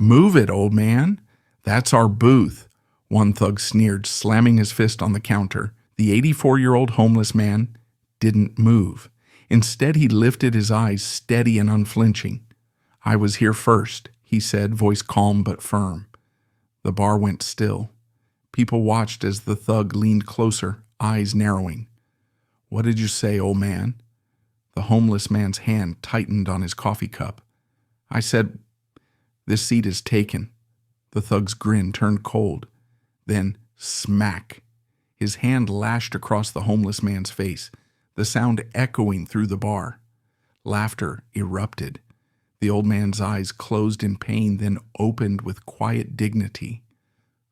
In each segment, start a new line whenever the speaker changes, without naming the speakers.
"Move it, old man. That's our booth," one thug sneered, slamming his fist on the counter. The 84-year-old homeless man didn't move. Instead, he lifted his eyes, steady and unflinching. "I was here first," he said, voice calm but firm. The bar went still. People watched as the thug leaned closer, eyes narrowing. "What did you say, old man?" The homeless man's hand tightened on his coffee cup. "I said, this seat is taken." The thug's grin turned cold. Then, smack. His hand lashed across the homeless man's face, the sound echoing through the bar. Laughter erupted. The old man's eyes closed in pain, then opened with quiet dignity.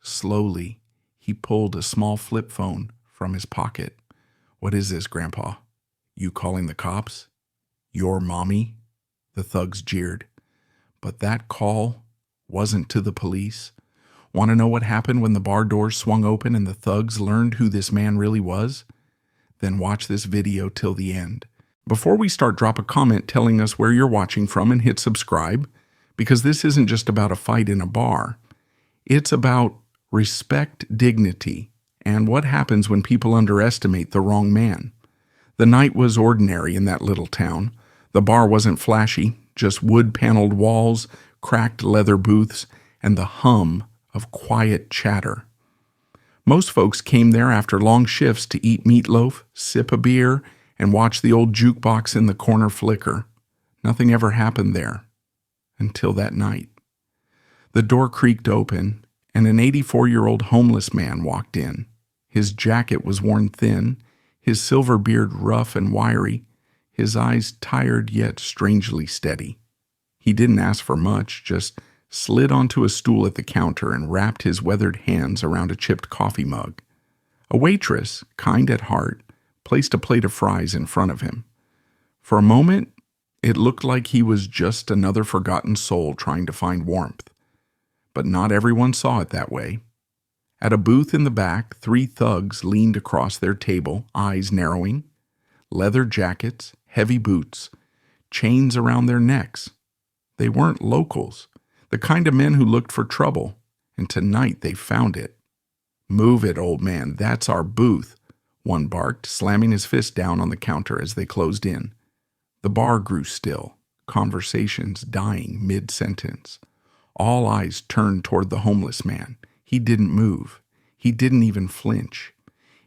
Slowly, he pulled a small flip phone from his pocket. "What is this, Grandpa? You calling the cops? Your mommy?" The thugs jeered. But that call wasn't to the police. Want to know what happened when the bar doors swung open and the thugs learned who this man really was? Then watch this video till the end. Before we start, drop a comment telling us where you're watching from and hit subscribe, because this isn't just about a fight in a bar. It's about respect, dignity, and what happens when people underestimate the wrong man. The night was ordinary in that little town. The bar wasn't flashy, just wood-paneled walls, cracked leather booths, and the hum of quiet chatter. Most folks came there after long shifts to eat meatloaf, sip a beer, and watch the old jukebox in the corner flicker. Nothing ever happened there until that night. The door creaked open, and an 84-year-old homeless man walked in. His jacket was worn thin, his silver beard rough and wiry, his eyes tired yet strangely steady. He didn't ask for much, just slid onto a stool at the counter and wrapped his weathered hands around a chipped coffee mug. A waitress, kind at heart, placed a plate of fries in front of him. For a moment, it looked like he was just another forgotten soul trying to find warmth. But not everyone saw it that way. At a booth in the back, 3 thugs leaned across their table, eyes narrowing. Leather jackets, heavy boots, chains around their necks. They weren't locals, the kind of men who looked for trouble, and tonight they found it. "Move it, old man, that's our booth," one barked, slamming his fist down on the counter as they closed in. The bar grew still, conversations dying mid-sentence. All eyes turned toward the homeless man. He didn't move. He didn't even flinch.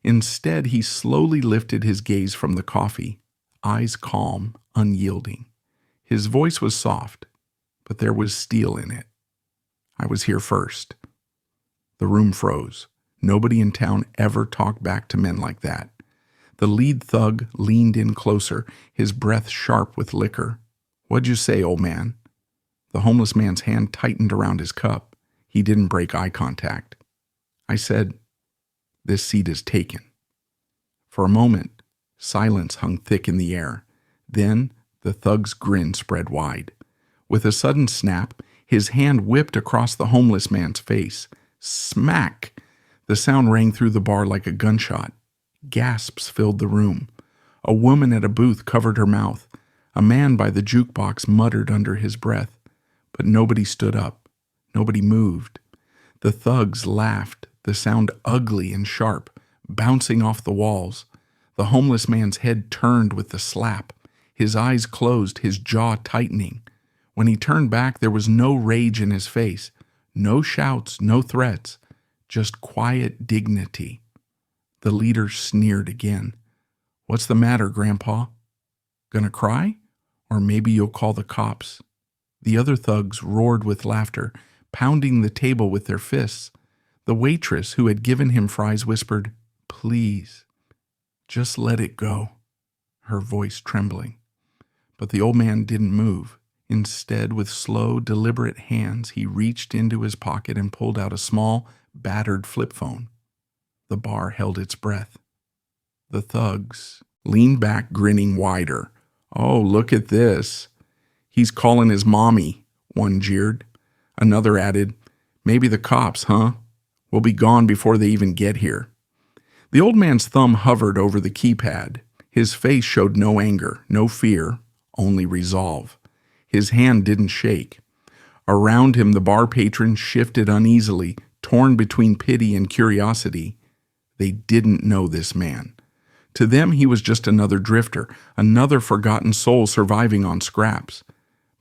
Instead, he slowly lifted his gaze from the coffee, eyes calm, unyielding. His voice was soft, but there was steel in it. "I was here first." The room froze. Nobody in town ever talked back to men like that. The lead thug leaned in closer, his breath sharp with liquor. "What'd you say, old man?" The homeless man's hand tightened around his cup. He didn't break eye contact. "I said, this seat is taken." For a moment, silence hung thick in the air. Then the thug's grin spread wide. With a sudden snap, his hand whipped across the homeless man's face. Smack! The sound rang through the bar like a gunshot. Gasps filled the room. A woman at a booth covered her mouth. A man by the jukebox muttered under his breath. But nobody stood up. Nobody moved. The thugs laughed, the sound ugly and sharp, bouncing off the walls. The homeless man's head turned with the slap. His eyes closed, his jaw tightening. When he turned back, there was no rage in his face. No shouts, no threats. Just quiet dignity. The leader sneered again. "What's the matter, Grandpa? Gonna cry? Or maybe you'll call the cops." The other thugs roared with laughter, pounding the table with their fists. The waitress who had given him fries whispered, "Please, just let it go," her voice trembling. But the old man didn't move. Instead, with slow, deliberate hands, he reached into his pocket and pulled out a small, battered flip phone. The bar held its breath. The thugs leaned back, grinning wider. "Oh, look at this. He's calling his mommy," one jeered. Another added, "Maybe the cops, huh? We'll be gone before they even get here." The old man's thumb hovered over the keypad. His face showed no anger, no fear, only resolve. His hand didn't shake. Around him, the bar patrons shifted uneasily, torn between pity and curiosity. They didn't know this man. To them, he was just another drifter, another forgotten soul surviving on scraps.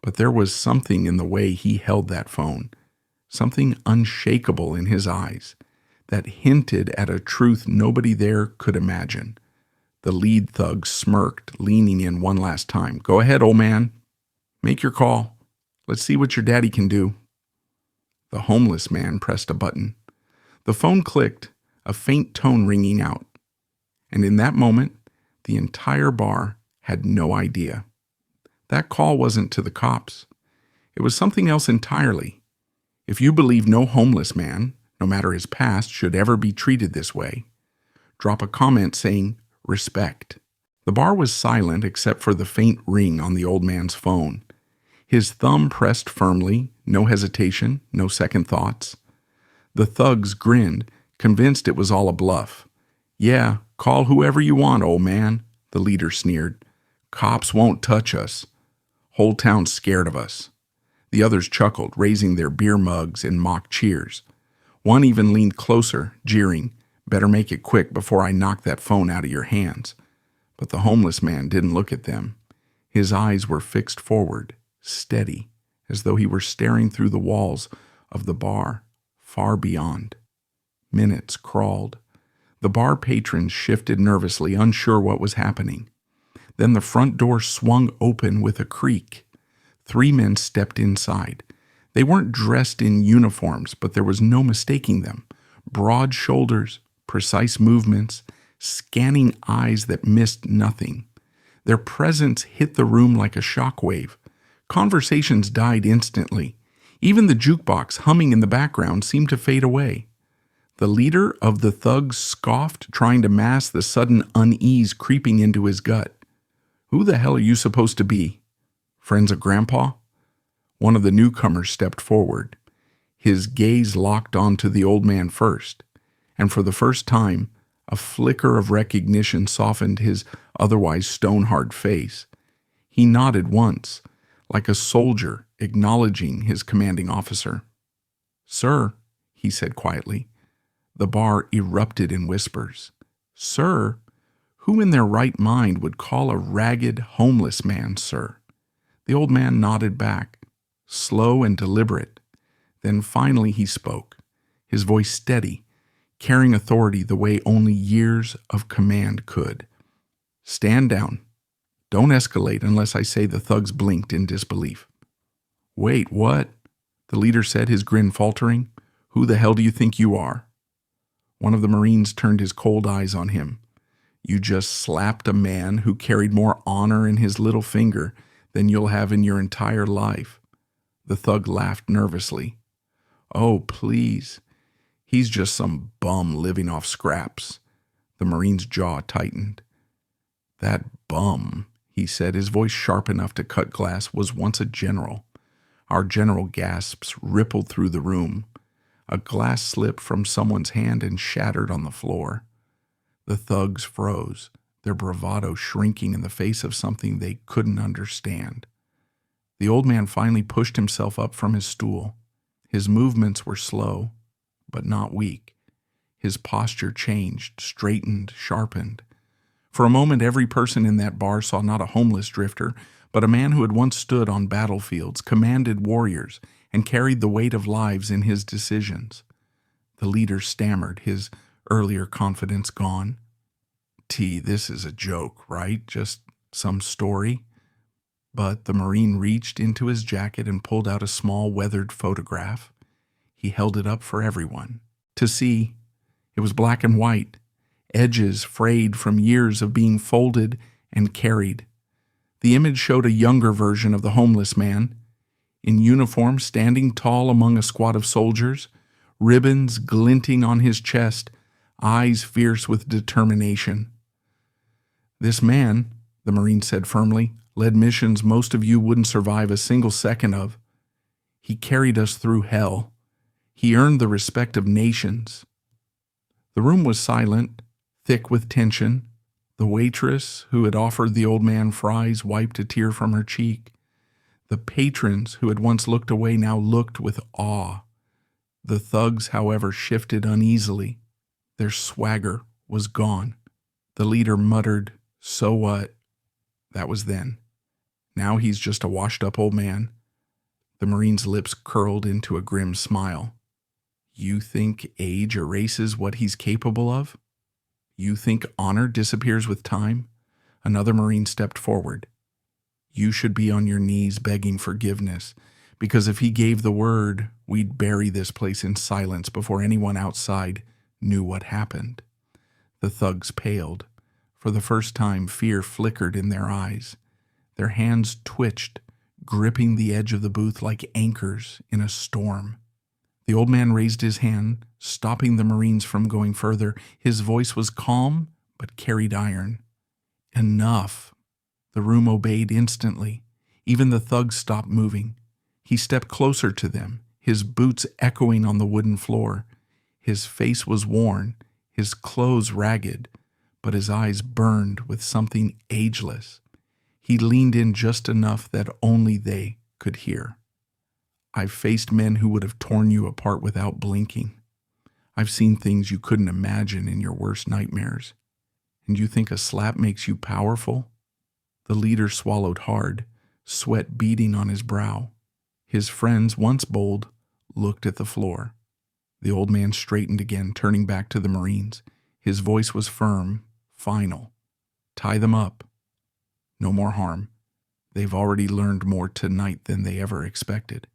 But there was something in the way he held that phone, something unshakable in his eyes, that hinted at a truth nobody there could imagine. The lead thug smirked, leaning in one last time. "Go ahead, old man. Make your call. Let's see what your daddy can do." The homeless man pressed a button. The phone clicked, a faint tone ringing out. And in that moment, the entire bar had no idea. That call wasn't to the cops. It was something else entirely. If you believe no homeless man, no matter his past, should ever be treated this way, drop a comment saying, "Respect." The bar was silent except for the faint ring on the old man's phone. His thumb pressed firmly, no hesitation, no second thoughts. The thugs grinned, convinced it was all a bluff. "Yeah, call whoever you want, old man," the leader sneered. "Cops won't touch us. Whole town's scared of us." The others chuckled, raising their beer mugs in mock cheers. One even leaned closer, jeering, "Better make it quick before I knock that phone out of your hands." But the homeless man didn't look at them. His eyes were fixed forward, steady, as though he were staring through the walls of the bar, far beyond. Minutes crawled. The bar patrons shifted nervously, unsure what was happening. Then the front door swung open with a creak. 3 men stepped inside. They weren't dressed in uniforms, but there was no mistaking them. Broad shoulders, precise movements, scanning eyes that missed nothing. Their presence hit the room like a shockwave. Conversations died instantly. Even the jukebox humming in the background seemed to fade away. The leader of the thugs scoffed, trying to mask the sudden unease creeping into his gut. "Who the hell are you supposed to be? Friends of Grandpa?" One of the newcomers stepped forward. His gaze locked onto the old man first, and for the first time, a flicker of recognition softened his otherwise stone-hard face. He nodded once, like a soldier acknowledging his commanding officer. "Sir," he said quietly. The bar erupted in whispers. "Sir? Who in their right mind would call a ragged, homeless man, sir?" The old man nodded back, slow and deliberate. Then finally he spoke, his voice steady, carrying authority the way only years of command could. "Stand down. Don't escalate unless I say." The thugs blinked in disbelief. "Wait, what?" the leader said, his grin faltering. "Who the hell do you think you are?" One of the Marines turned his cold eyes on him. "You just slapped a man who carried more honor in his little finger than you'll have in your entire life." The thug laughed nervously. "Oh, please. He's just some bum living off scraps." The Marine's jaw tightened. "That bum," he said, his voice sharp enough to cut glass, "was once a general." Our general gasps rippled through the room. A glass slipped from someone's hand and shattered on the floor. The thugs froze, their bravado shrinking in the face of something they couldn't understand. The old man finally pushed himself up from his stool. His movements were slow, but not weak. His posture changed, straightened, sharpened. For a moment, every person in that bar saw not a homeless drifter, but a man who had once stood on battlefields, commanded warriors, and carried the weight of lives in his decisions. The leader stammered, his earlier confidence gone. This is a joke, right? Just some story?" But the Marine reached into his jacket and pulled out a small weathered photograph. He held it up for everyone to see. It was black and white, edges frayed from years of being folded and carried. The image showed a younger version of the homeless man, in uniform, standing tall among a squad of soldiers, ribbons glinting on his chest, eyes fierce with determination. "This man," the Marine said firmly, "led missions most of you wouldn't survive a single second of. He carried us through hell. He earned the respect of nations." The room was silent, thick with tension. The waitress who had offered the old man fries wiped a tear from her cheek. The patrons who had once looked away now looked with awe. The thugs, however, shifted uneasily. Their swagger was gone. The leader muttered, "So what?" That was then. Now he's just a washed-up old man. The Marine's lips curled into a grim smile. You think age erases what he's capable of? You think honor disappears with time? Another Marine stepped forward. You should be on your knees begging forgiveness, because if he gave the word, we'd bury this place in silence before anyone outside knew what happened. The thugs paled. For the first time, fear flickered in their eyes. Their hands twitched, gripping the edge of the booth like anchors in a storm. The old man raised his hand, stopping the Marines from going further. His voice was calm, but carried iron. Enough. The room obeyed instantly. Even the thugs stopped moving. He stepped closer to them, his boots echoing on the wooden floor. His face was worn, his clothes ragged, but his eyes burned with something ageless. He leaned in just enough that only they could hear. I've faced men who would have torn you apart without blinking. I've seen things you couldn't imagine in your worst nightmares. And you think a slap makes you powerful? The leader swallowed hard, sweat beading on his brow. His friends, once bold, looked at the floor. The old man straightened again, turning back to the Marines. His voice was firm, final. Tie them up. No more harm. They've already learned more tonight than they ever expected.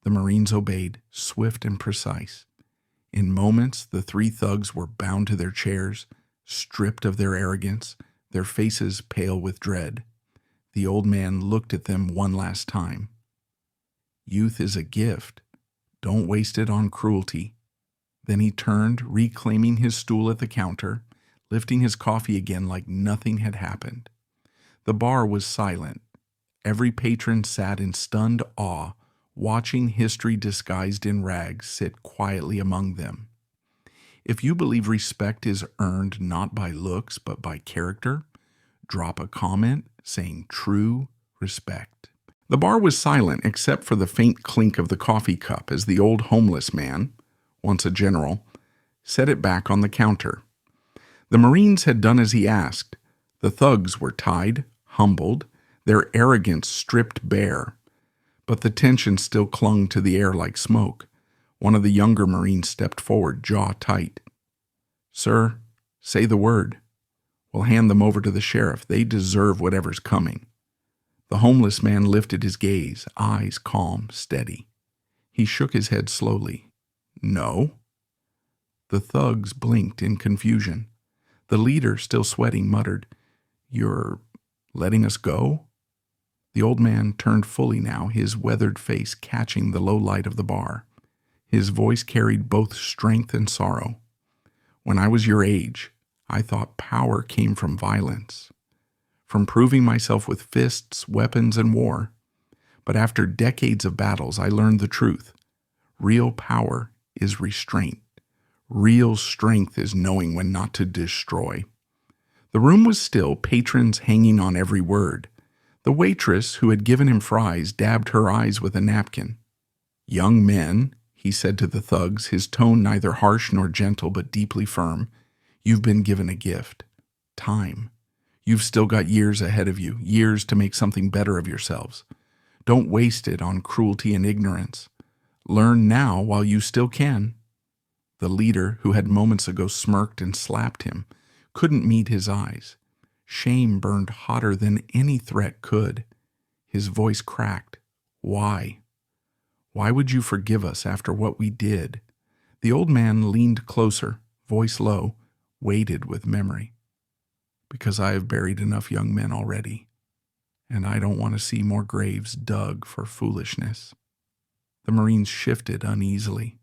The Marines obeyed, swift and precise. In moments, the three thugs were bound to their chairs, stripped of their arrogance, their faces pale with dread. The old man looked at them one last time. Youth is a gift. Don't waste it on cruelty. Then he turned, reclaiming his stool at the counter, lifting his coffee again like nothing had happened. The bar was silent. Every patron sat in stunned awe, watching history disguised in rags sit quietly among them. If you believe respect is earned not by looks but by character, drop a comment saying true respect. The bar was silent except for the faint clink of the coffee cup as the old homeless man, once a general, set it back on the counter. The Marines had done as he asked. The thugs were tied, humbled, their arrogance stripped bare. But the tension still clung to the air like smoke. One of the younger Marines stepped forward, jaw tight. Sir, say the word. We'll hand them over to the sheriff. They deserve whatever's coming. The homeless man lifted his gaze, eyes calm, steady. He shook his head slowly. No. The thugs blinked in confusion. The leader, still sweating, muttered, You're letting us go? The old man turned fully now, his weathered face catching the low light of the bar. His voice carried both strength and sorrow. When I was your age, I thought power came from violence, from proving myself with fists, weapons, and war. But after decades of battles, I learned the truth. Real power is restraint. Real strength is knowing when not to destroy. The room was still, patrons hanging on every word. The waitress who had given him fries dabbed her eyes with a napkin. Young men, he said to the thugs, his tone neither harsh nor gentle but deeply firm, you've been given a gift. Time. You've still got years ahead of you, years to make something better of yourselves. Don't waste it on cruelty and ignorance. Learn now while you still can. The leader, who had moments ago smirked and slapped him, couldn't meet his eyes. Shame burned hotter than any threat could. His voice cracked. Why? Why would you forgive us after what we did? The old man leaned closer, voice low, weighted with memory. Because I have buried enough young men already, and I don't want to see more graves dug for foolishness. The Marines shifted uneasily.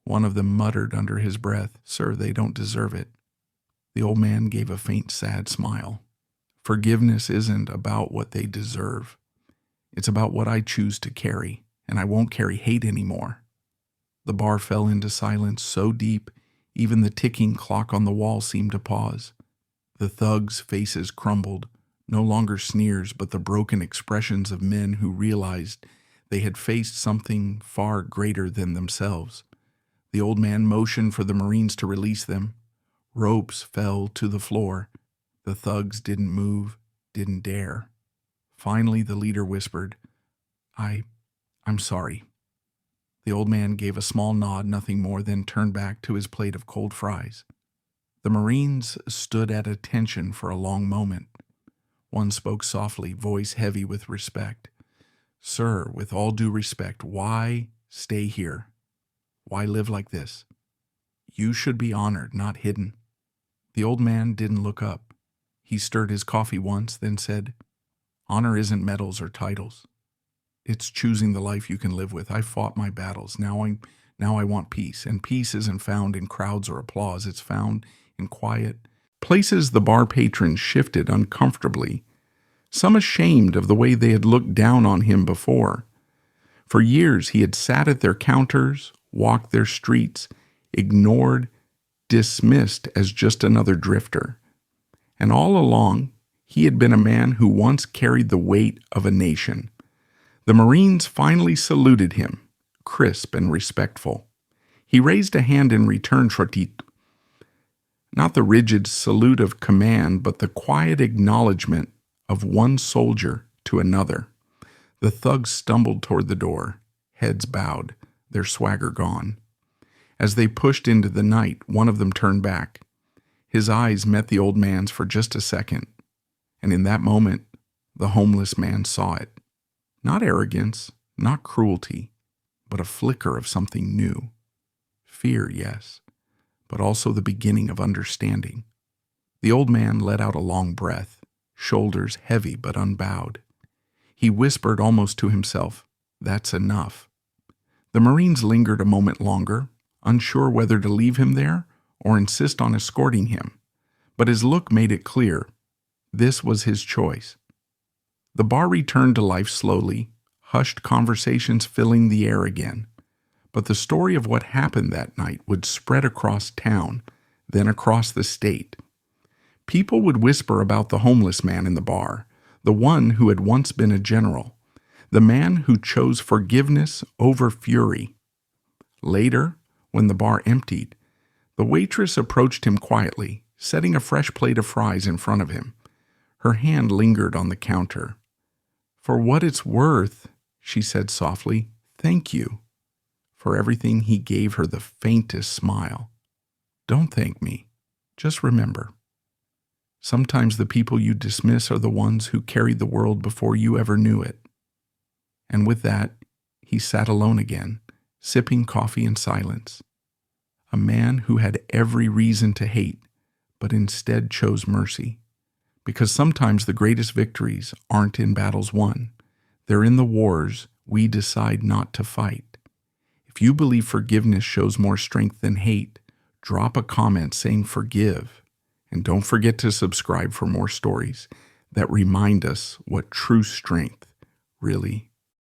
One of them muttered under his breath, Sir, they don't deserve it. The old man gave a faint, sad smile. Forgiveness isn't about what they deserve. It's about what I choose to carry, and I won't carry hate anymore. The bar fell into silence so deep, even the ticking clock on the wall seemed to pause. The thugs' faces crumbled, No longer sneers, but the broken expressions of men who realized they had faced something far greater than themselves. The old man motioned for the Marines to release them. Ropes fell to the floor. The thugs didn't move, didn't dare. Finally, the leader whispered, I'm sorry." The old man gave a small nod, nothing more, then turned back to his plate of cold fries. The Marines stood at attention for a long moment. One spoke softly, voice heavy with respect. "Sir, with all due respect, why stay here? Why live like this? You should be honored, not hidden." The old man didn't look up. He stirred his coffee once, then said, "Honor isn't medals or titles. It's choosing the life you can live with. I fought my battles. Now I want peace. And peace isn't found in crowds or applause. It's found in quiet places." The bar patrons shifted uncomfortably, some ashamed of the way they had looked down on him before. For years he had sat at their counters, walked their streets, ignored, dismissed as just another drifter. And all along, he had been a man who once carried the weight of a nation. The Marines finally saluted him, crisp and respectful. He raised a hand in return, Trotit. Not the rigid salute of command, but the quiet acknowledgement of one soldier to another. The thugs stumbled toward the door, heads bowed, their swagger gone. As they pushed into the night, one of them turned back. His eyes met the old man's for just a second, and in that moment, the homeless man saw it. Not arrogance, not cruelty, but a flicker of something new. Fear, yes, but also the beginning of understanding. The old man let out a long breath, shoulders heavy but unbowed. He whispered almost to himself, "That's enough." The Marines lingered a moment longer, unsure whether to leave him there or insist on escorting him, but his look made it clear. This was his choice. The bar returned to life slowly, hushed conversations filling the air again. But the story of what happened that night would spread across town, then across the state. People would whisper about the homeless man in the bar, the one who had once been a general, the man who chose forgiveness over fury. Later, when the bar emptied, the waitress approached him quietly, setting a fresh plate of fries in front of him. Her hand lingered on the counter. "For what it's worth," she said softly, "thank you." For everything, he gave her the faintest smile. "Don't thank me. Just remember. Sometimes the people you dismiss are the ones who carried the world before you ever knew it." And with that, he sat alone again, sipping coffee in silence. A man who had every reason to hate, but instead chose mercy. Because sometimes the greatest victories aren't in battles won. They're in the wars we decide not to fight. If you believe forgiveness shows more strength than hate, drop a comment saying forgive. And don't forget to subscribe for more stories that remind us what true strength really